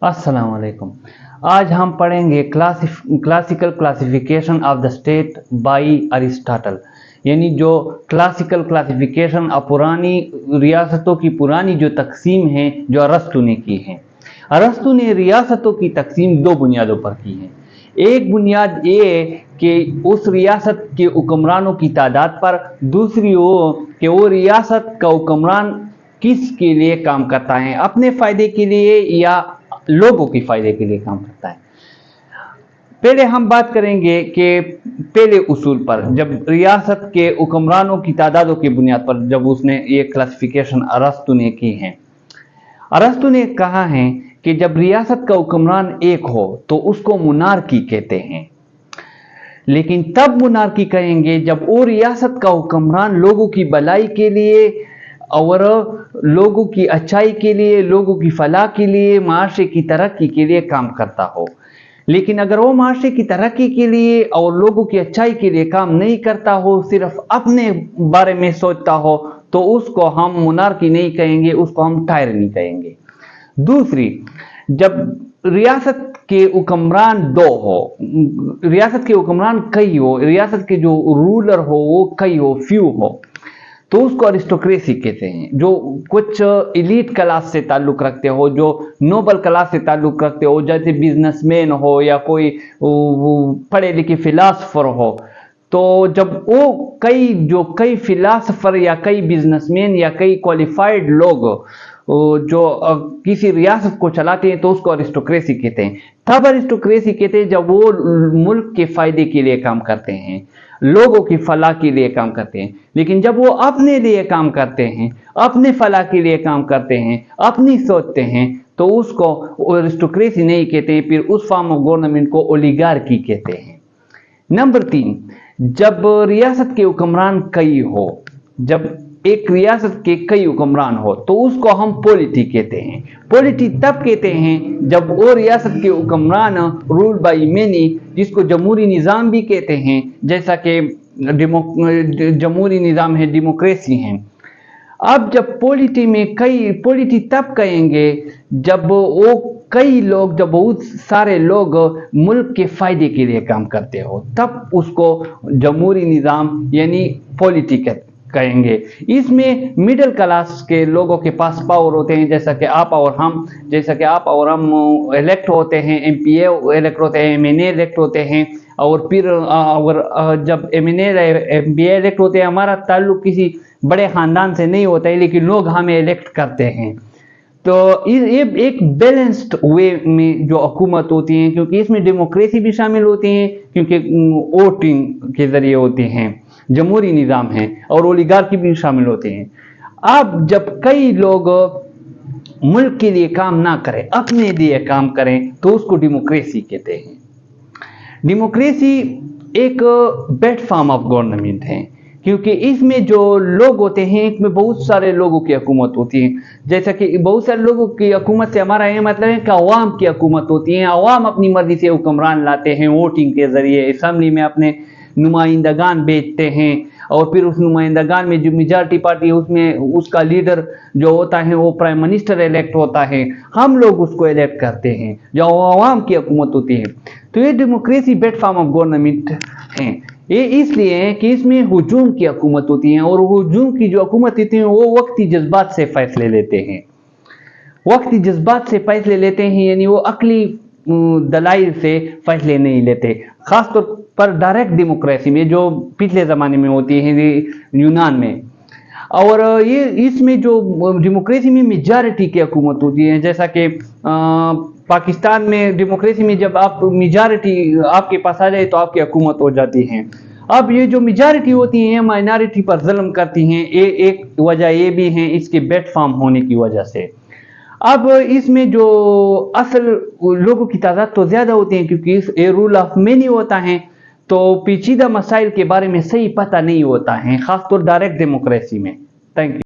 अस्सलाम वालेकुम। आज हम पढ़ेंगे classical classification of the state by Aristotle, यानी जो क्लासिकल क्लासिफिकेशन और पुरानी रियासतों की पुरानी जो तकसीम है जो अरस्तु ने की है। अरस्तु ने रियासतों की तकसीम दो बुनियादों पर की है। एक बुनियाद ये कि उस रियासत के हुक्मरानों की तादाद पर, दूसरी वो कि वो रियासत का हुक्मरान किसके लिए काम करता है, अपने फ़ायदे के लिए या लोगों के फ़ायदे के लिए काम करता है। पहले हम बात करेंगे कि पहले उसूल पर, जब रियासत के हुक्मरानों की तादादों की बुनियाद पर जब उसने ये क्लासिफिकेशन अरस्तु ने की है। अरस्तु ने कहा है कि जब रियासत का हुक्मरान एक हो तो उसको मुनार्की कहते हैं, लेकिन तब मुनार्की कहेंगे जब वो रियासत का हुक्मरान लोगों की भलाई के लिए और लोगों की अच्छाई के लिए, लोगों की फलाह के लिए, माशरे की तरक्की के लिए काम करता हो। लेकिन अगर वो माशरे की तरक्की के लिए और लोगों की अच्छाई के लिए काम नहीं करता हो, सिर्फ अपने बारे में सोचता हो, तो उसको हम मुनार्की नहीं कहेंगे, उसको हम टायरनी कहेंगे। दूसरी, जब रियासत के हुक्मरान दो हो, रियासत के हुक्मरान कई हो, रियासत के जो रूलर हो वो कई हो, फ्यू हो, तो उसको अरिस्टोक्रेसी कहते हैं। जो कुछ एलीट क्लास से ताल्लुक़ रखते हो, जो नोबल क्लास से ताल्लुक़ रखते हो, जैसे बिजनेसमैन हो या कोई पढ़े लिखे फिलासफर हो, तो जब वो कई फिलासफर या कई बिजनेसमैन या कई क्वालिफाइड लोग जो किसी रियासत को चलाते हैं तो उसको अरिस्टोक्रेसी कहते हैं। तब अरिस्टोक्रेसी कहते हैं जब वो मुल्क के फायदे के लिए काम करते हैं, लोगों की फलाह के लिए काम करते हैं। लेकिन जब वो अपने लिए काम करते हैं, अपने फलाह के लिए काम करते हैं, अपनी सोचते हैं, तो उसको अरिस्टोक्रेसी नहीं कहते, फिर उस फॉर्म ऑफ गवर्नमेंट को ओलिगार्की कहते हैं। नंबर 3, जब रियासत के हुक्मरान कई हो, जब एक रियासत के कई हुक्मरान हो तो उसको हम पॉलिटी कहते हैं। पॉलिटी तब कहते हैं जब वो रियासत के हुक्मरान रूल बाई मेनी, जिसको जमहूरी निज़ाम भी कहते हैं, जैसा कि जमहूरी निज़ाम है, डेमोक्रेसी है। अब जब पॉलिटी तब कहेंगे जब वो कई लोग, जब बहुत सारे लोग मुल्क के फायदे के लिए काम करते हो, तब उसको जमहूरी निज़ाम यानी पॉलिटी कहेंगे। इसमें मिडिल क्लास के लोगों के पास पावर होते हैं, जैसा कि आप और हम इलेक्ट होते हैं, एमपीए इलेक्ट होते हैं, एमएनए इलेक्ट होते हैं, और फिर जब एमएनए एमपीए इलेक्ट होते हैं, हमारा ताल्लुक किसी बड़े ख़ानदान से नहीं होता है, लेकिन लोग हमें इलेक्ट करते हैं। तो ये एक बैलेंस्ड वे में जो हुकूमत होती है, क्योंकि इसमें डेमोक्रेसी भी शामिल होती है, क्योंकि वोटिंग के ज़रिए होते हैं, जमहूरी निज़ाम है, और ओलिगार्की भी शामिल होते हैं। अब जब कई लोग मुल्क के लिए काम ना करें, अपने लिए काम करें, तो उसको डेमोक्रेसी कहते हैं। डेमोक्रेसी एक बेस्ट फॉर्म ऑफ गवर्नमेंट है, क्योंकि इसमें जो लोग होते हैं, इसमें बहुत सारे लोगों की हुकूमत होती है। जैसा कि बहुत सारे लोगों की हुकूमत से हमारा ये मतलब है कि अवाम की हुकूमत होती है। अवाम अपनी मर्जी से हुक्मरान लाते हैं, वोटिंग के ज़रिए असम्बली में अपने नुमाइंदगान भेजते हैं, और फिर उस नुमाइंदगान में जो मेजॉरिटी पार्टी है उसमें उसका लीडर जो होता है वो प्राइम मिनिस्टर इलेक्ट होता है, हम लोग उसको इलेक्ट करते हैं, जो अवाम की हुकूमत होती है। तो ये democracy best form of government है। ये इसलिए है कि इसमें हुजूम की हुकूमत होती है, और हुजूम की जो हुकूमत होती है वो वक्ती जज्बात से फैसले लेते हैं, वक्ती जज्बात से फैसले लेते हैं, यानी वो अकली दलाइल से फैसले नहीं लेते। खासतौर पर डायरेक्ट डेमोक्रेसी में जो पिछले ज़माने में होती है यूनान में, और ये इसमें जो डेमोक्रेसी में मेजॉरिटी की हुकूमत होती है, जैसा कि पाकिस्तान में डेमोक्रेसी में जब आप मेजॉरिटी आपके पास आ जाए तो आपकी हुकूमत हो जाती है। अब ये जो मेजॉरिटी होती है माइनॉरिटी पर जुल्म करती हैं, एक वजह ये भी है इसके बेस्ट फॉर्म होने की वजह से। अब इसमें जो असल लोगों की तादाद तो ज़्यादा होती है, क्योंकि ये रूल ऑफ मेनी होता है, तो पेचीदा मसाइल के बारे में सही पता नहीं होता है, ख़ासतौर डायरेक्ट डेमोक्रेसी में। Thank you.